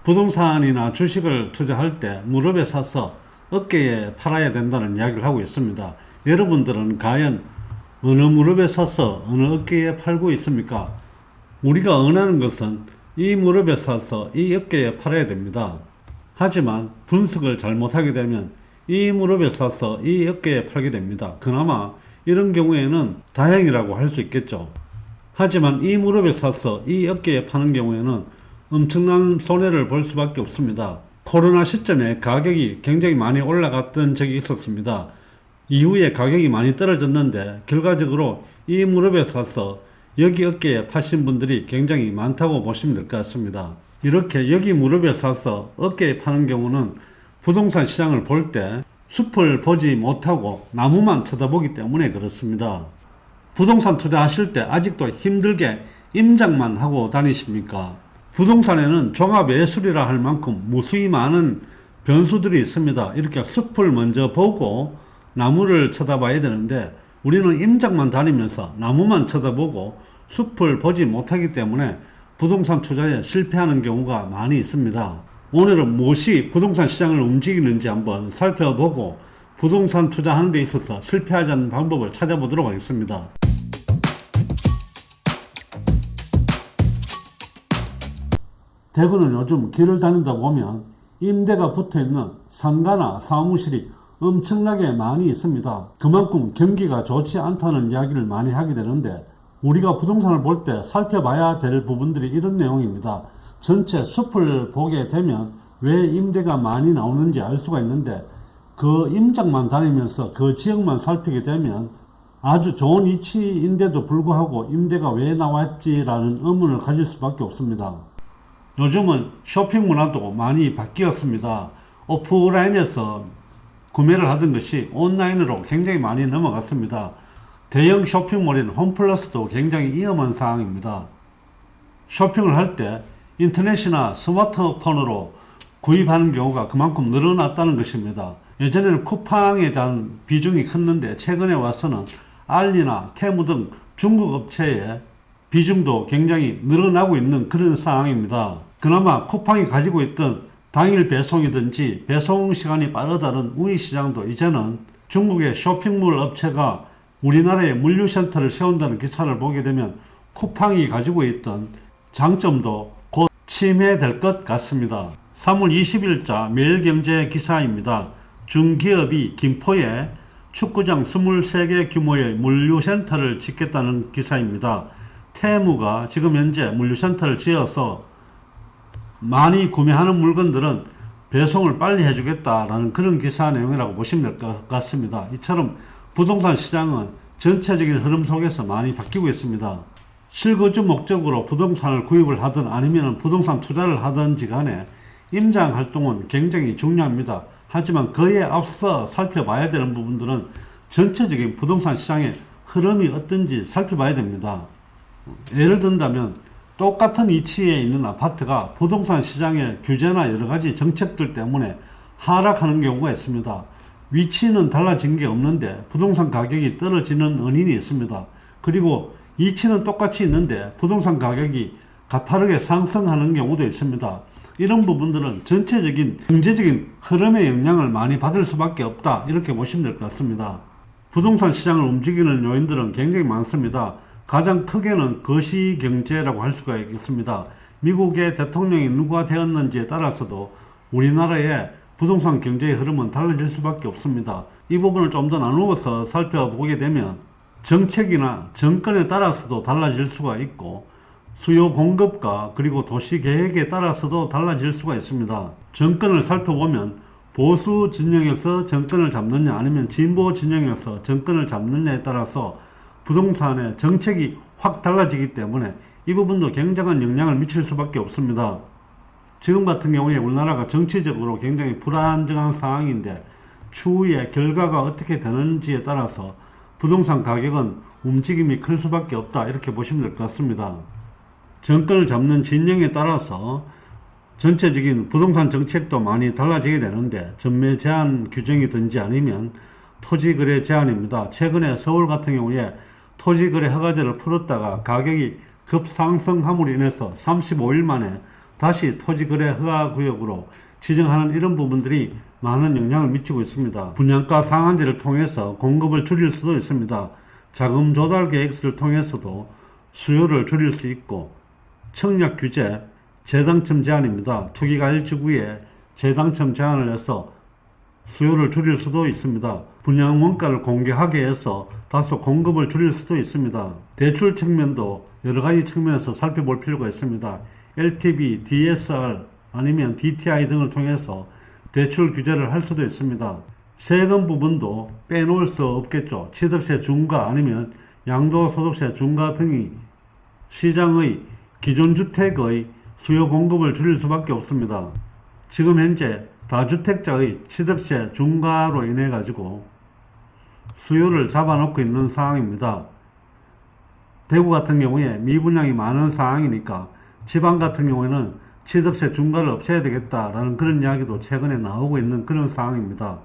부동산이나 주식을 투자할 때 무릎에 사서 어깨에 팔아야 된다는 이야기를 하고 있습니다. 여러분들은 과연 어느 무릎에 사서 어느 어깨에 팔고 있습니까? 우리가 원하는 것은 이 무릎에 사서 이 어깨에 팔아야 됩니다. 하지만 분석을 잘못하게 되면 이 무릎에 사서 이 어깨에 팔게 됩니다. 그나마 이런 경우에는 다행이라고 할 수 있겠죠. 하지만 이 무릎에 사서 이 어깨에 파는 경우에는 엄청난 손해를 볼 수밖에 없습니다. 코로나 시점에 가격이 굉장히 많이 올라갔던 적이 있었습니다. 이후에 가격이 많이 떨어졌는데 결과적으로 이 무릎에 사서 여기 어깨에 파신 분들이 굉장히 많다고 보시면 될 것 같습니다. 이렇게 여기 무릎에 사서 어깨에 파는 경우는 부동산 시장을 볼 때 숲을 보지 못하고 나무만 쳐다보기 때문에 그렇습니다. 부동산 투자하실 때 아직도 힘들게 임장만 하고 다니십니까? 부동산에는 종합예술이라 할 만큼 무수히 많은 변수들이 있습니다. 이렇게 숲을 먼저 보고 나무를 쳐다봐야 되는데 우리는 임장만 다니면서 나무만 쳐다보고 숲을 보지 못하기 때문에 부동산 투자에 실패하는 경우가 많이 있습니다. 오늘은 무엇이 부동산 시장을 움직이는지 한번 살펴보고 부동산 투자하는 데 있어서 실패하지 않는 방법을 찾아보도록 하겠습니다. 대구는 요즘 길을 다니다 보면 임대가 붙어있는 상가나 사무실이 엄청나게 많이 있습니다. 그만큼 경기가 좋지 않다는 이야기를 많이 하게 되는데 우리가 부동산을 볼 때 살펴봐야 될 부분들이 이런 내용입니다. 전체 숲을 보게 되면 왜 임대가 많이 나오는지 알 수가 있는데 그 임장만 다니면서 그 지역만 살피게 되면 아주 좋은 위치인데도 불구하고 임대가 왜 나왔지라는 의문을 가질 수밖에 없습니다. 요즘은 쇼핑 문화도 많이 바뀌었습니다. 오프라인에서 구매를 하던 것이 온라인으로 굉장히 많이 넘어갔습니다. 대형 쇼핑몰인 홈플러스도 굉장히 위험한 상황입니다. 쇼핑을 할 때 인터넷이나 스마트폰으로 구입하는 경우가 그만큼 늘어났다는 것입니다. 예전에는 쿠팡에 대한 비중이 컸는데 최근에 와서는 알리나 테무 등 중국 업체의 비중도 굉장히 늘어나고 있는 그런 상황입니다. 그나마 쿠팡이 가지고 있던 당일 배송이든지 배송 시간이 빠르다는 우위 시장도 이제는 중국의 쇼핑몰 업체가 우리나라에 물류센터를 세운다는 기사를 보게 되면 쿠팡이 가지고 있던 장점도 곧 침해될 것 같습니다. 3월 20일자 매일경제 기사입니다. 중기업이 김포에 축구장 23개 규모의 물류센터를 짓겠다는 기사입니다. 테무가 지금 현재 물류센터를 지어서 많이 구매하는 물건들은 배송을 빨리 해주겠다라는 그런 기사 내용이라고 보시면 될 것 같습니다. 이처럼 부동산 시장은 전체적인 흐름 속에서 많이 바뀌고 있습니다. 실거주 목적으로 부동산을 구입을 하든 아니면 부동산 투자를 하든지 간에 임장 활동은 굉장히 중요합니다. 하지만 그에 앞서 살펴봐야 되는 부분들은 전체적인 부동산 시장의 흐름이 어떤지 살펴봐야 됩니다. 예를 든다면 똑같은 위치에 있는 아파트가 부동산 시장의 규제나 여러가지 정책들 때문에 하락하는 경우가 있습니다. 위치는 달라진 게 없는데 부동산 가격이 떨어지는 원인이 있습니다. 그리고 위치는 똑같이 있는데 부동산 가격이 가파르게 상승하는 경우도 있습니다. 이런 부분들은 전체적인 경제적인 흐름의 영향을 많이 받을 수밖에 없다, 이렇게 보시면 될 것 같습니다. 부동산 시장을 움직이는 요인들은 굉장히 많습니다. 가장 크게는 거시경제라고 할 수가 있겠습니다. 미국의 대통령이 누가 되었는지에 따라서도 우리나라의 부동산 경제의 흐름은 달라질 수밖에 없습니다. 이 부분을 좀 더 나누어서 살펴보게 되면 정책이나 정권에 따라서도 달라질 수가 있고 수요 공급과 그리고 도시 계획에 따라서도 달라질 수가 있습니다. 정권을 살펴보면 보수 진영에서 정권을 잡느냐 아니면 진보 진영에서 정권을 잡느냐에 따라서 부동산의 정책이 확 달라지기 때문에 이 부분도 굉장한 영향을 미칠 수밖에 없습니다. 지금 같은 경우에 우리나라가 정치적으로 굉장히 불안정한 상황인데 추후에 결과가 어떻게 되는지에 따라서 부동산 가격은 움직임이 클 수밖에 없다, 이렇게 보시면 될 것 같습니다. 정권을 잡는 진영에 따라서 전체적인 부동산 정책도 많이 달라지게 되는데 전매 제한 규정이든지 아니면 토지거래 제한입니다. 최근에 서울 같은 경우에 토지거래 허가제를 풀었다가 가격이 급상승함으로 인해서 35일 만에 다시 토지거래 허가구역으로 지정하는 이런 부분들이 많은 영향을 미치고 있습니다. 분양가 상한제를 통해서 공급을 줄일 수도 있습니다. 자금 조달 계획서를 통해서도 수요를 줄일 수 있고, 청약 규제, 재당첨 제한입니다. 투기가 일지구에 재당첨 제한을 해서 수요를 줄일 수도 있습니다. 분양 원가를 공개하게 해서 다소 공급을 줄일 수도 있습니다. 대출 측면도 여러 가지 측면에서 살펴볼 필요가 있습니다. LTV, DSR 아니면 DTI 등을 통해서 대출 규제를 할 수도 있습니다. 세금 부분도 빼놓을 수 없겠죠. 취득세 중과 아니면 양도소득세 중과 등이 시장의 기존 주택의 수요 공급을 줄일 수밖에 없습니다. 지금 현재 다주택자의 취득세 중과로 인해 가지고 수요를 잡아놓고 있는 상황입니다. 대구 같은 경우에 미분양이 많은 상황이니까 지방 같은 경우에는 취득세 중과를 없애야 되겠다라는 그런 이야기도 최근에 나오고 있는 그런 상황입니다.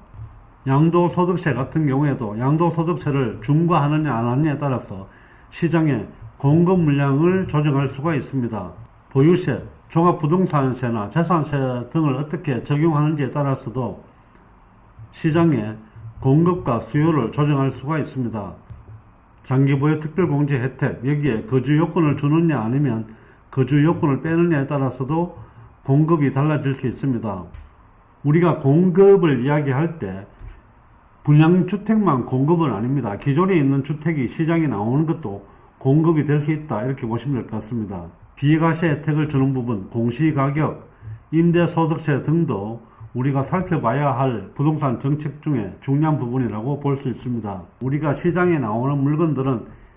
양도소득세 같은 경우에도 양도소득세를 중과하느냐 안 하느냐에 따라서 시장의 공급 물량을 조정할 수가 있습니다. 보유세, 종합부동산세나 재산세 등을 어떻게 적용하는지에 따라서도 시장의 공급과 수요를 조정할 수가 있습니다. 장기보유 특별공제 혜택, 여기에 거주 요건을 주느냐 아니면 거주 요건을 빼느냐에 따라서도 공급이 달라질 수 있습니다. 우리가 공급을 이야기할 때 분양주택만 공급은 아닙니다. 기존에 있는 주택이 시장에 나오는 것도 공급이 될 수 있다, 이렇게 보시면 될 것 같습니다. 비과세 혜택을 주는 부분, 공시가격, 임대소득세 등도 우리가 살펴봐야 할 부동산 정책 중에 중요한 부분이라고 볼 수 있습니다. 우리가 시장에 나오는 물건들은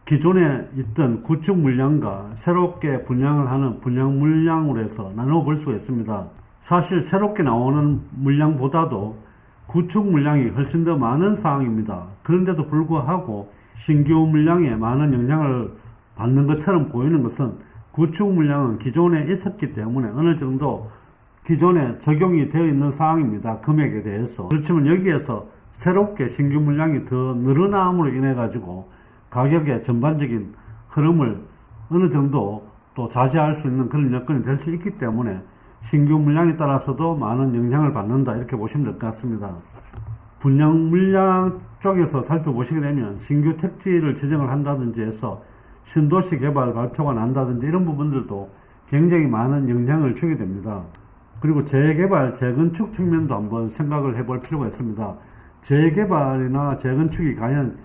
기존에 있던 구축 물량과 새롭게 분양을 하는 분양 물량으로 해서 나눠 볼 수가 있습니다. 사실 새롭게 나오는 물량보다도 구축 물량이 훨씬 더 많은 상황입니다. 그런데도 불구하고 신규 물량에 많은 영향을 받는 것처럼 보이는 것은 구축 물량은 기존에 있었기 때문에 어느 정도 기존에 적용이 되어 있는 상황입니다. 금액에 대해서. 그렇지만 여기에서 새롭게 신규 물량이 더 늘어남으로 인해 가지고 가격의 전반적인 흐름을 어느 정도 또 자제할 수 있는 그런 여건이 될 수 있기 때문에 신규 물량에 따라서도 많은 영향을 받는다, 이렇게 보시면 될 것 같습니다. 분양 물량 쪽에서 살펴보시게 되면 신규 택지를 지정을 한다든지 해서 신도시 개발 발표가 난다든지 이런 부분들도 굉장히 많은 영향을 주게 됩니다. 그리고 재개발, 재건축 측면도 한번 생각을 해볼 필요가 있습니다. 재개발이나 재건축이 과연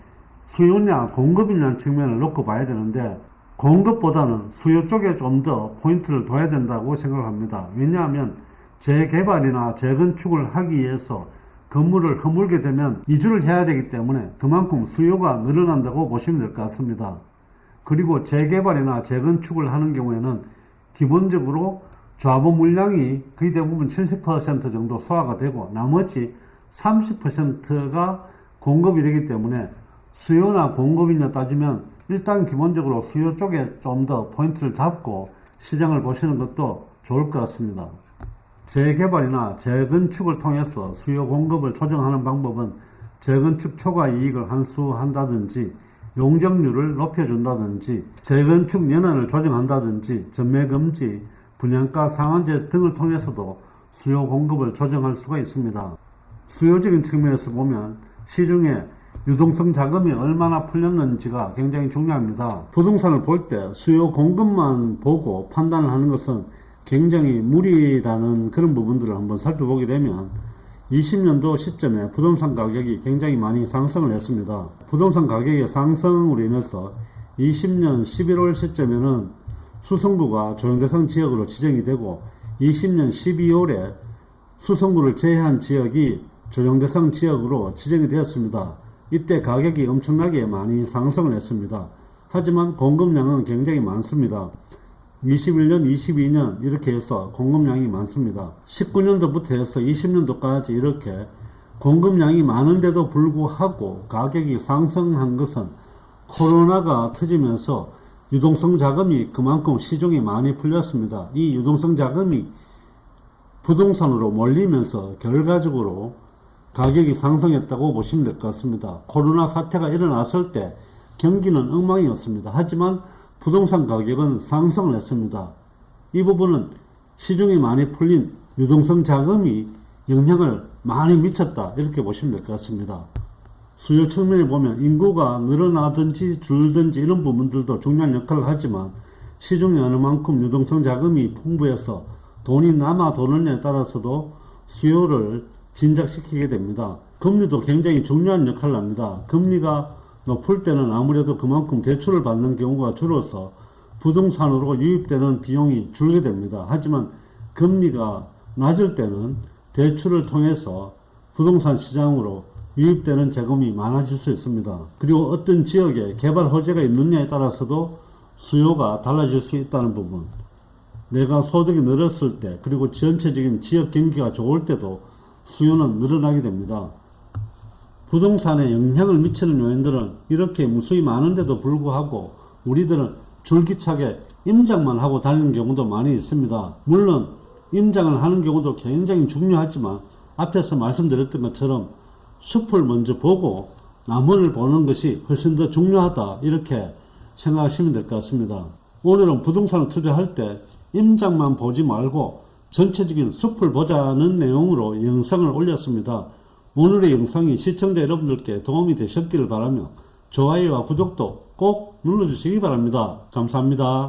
수요냐 공급이냐는 측면을 놓고 봐야 되는데, 공급보다는 수요 쪽에 좀 더 포인트를 둬야 된다고 생각합니다. 왜냐하면 재개발이나 재건축을 하기 위해서 건물을 허물게 되면 이주를 해야 되기 때문에 그만큼 수요가 늘어난다고 보시면 될 것 같습니다. 그리고 재개발이나 재건축을 하는 경우에는 기본적으로 좌보 물량이 거의 대부분 70% 정도 소화가 되고 나머지 30%가 공급이 되기 때문에 수요나 공급이냐 따지면 일단 기본적으로 수요 쪽에 좀 더 포인트를 잡고 시장을 보시는 것도 좋을 것 같습니다. 재개발이나 재건축을 통해서 수요 공급을 조정하는 방법은 재건축 초과 이익을 환수한다든지 용적률을 높여준다든지 재건축 연한을 조정한다든지 전매금지, 분양가 상한제 등을 통해서도 수요 공급을 조정할 수가 있습니다. 수요적인 측면에서 보면 시중에 유동성 자금이 얼마나 풀렸는지가 굉장히 중요합니다. 부동산을 볼 때 수요 공급만 보고 판단을 하는 것은 굉장히 무리라는 그런 부분들을 한번 살펴보게 되면 20년도 시점에 부동산 가격이 굉장히 많이 상승을 했습니다. 부동산 가격의 상승으로 인해서 20년 11월 시점에는 수성구가 조정대상 지역으로 지정이 되고 20년 12월에 수성구를 제외한 지역이 조정대상 지역으로 지정이 되었습니다. 이때 가격이 엄청나게 많이 상승을 했습니다. 하지만 공급량은 굉장히 많습니다. 21년, 22년 이렇게 해서 공급량이 많습니다. 19년도부터 해서 20년도까지 이렇게 공급량이 많은데도 불구하고 가격이 상승한 것은 코로나가 터지면서 유동성 자금이 그만큼 시중에 많이 풀렸습니다. 이 유동성 자금이 부동산으로 몰리면서 결과적으로 가격이 상승했다고 보시면 될 것 같습니다. 코로나 사태가 일어났을 때 경기는 엉망이었습니다. 하지만 부동산 가격은 상승을 했습니다. 이 부분은 시중이 많이 풀린 유동성 자금이 영향을 많이 미쳤다, 이렇게 보시면 될 것 같습니다. 수요 측면에 보면 인구가 늘어나든지 줄든지 이런 부분들도 중요한 역할을 하지만 시중에 어느 만큼 유동성 자금이 풍부해서 돈이 남아 도느냐에 따라서도 수요를 진작시키게 됩니다. 금리도 굉장히 중요한 역할을 합니다. 금리가 높을 때는 아무래도 그만큼 대출을 받는 경우가 줄어서 부동산으로 유입되는 비용이 줄게 됩니다. 하지만 금리가 낮을 때는 대출을 통해서 부동산 시장으로 유입되는 자금이 많아질 수 있습니다. 그리고 어떤 지역에 개발 호재가 있느냐에 따라서도 수요가 달라질 수 있다는 부분. 내가 소득이 늘었을 때, 그리고 전체적인 지역 경기가 좋을 때도 수요는 늘어나게 됩니다. 부동산에 영향을 미치는 요인들은 이렇게 무수히 많은데도 불구하고 우리들은 줄기차게 임장만 하고 다니는 경우도 많이 있습니다. 물론 임장을 하는 경우도 굉장히 중요하지만 앞에서 말씀드렸던 것처럼 숲을 먼저 보고 나무를 보는 것이 훨씬 더 중요하다, 이렇게 생각하시면 될 것 같습니다. 오늘은 부동산을 투자할 때 임장만 보지 말고 전체적인 숲을 보자는 내용으로 영상을 올렸습니다. 오늘의 영상이 시청자 여러분들께 도움이 되셨기를 바라며 좋아요와 구독도 꼭 눌러주시기 바랍니다. 감사합니다.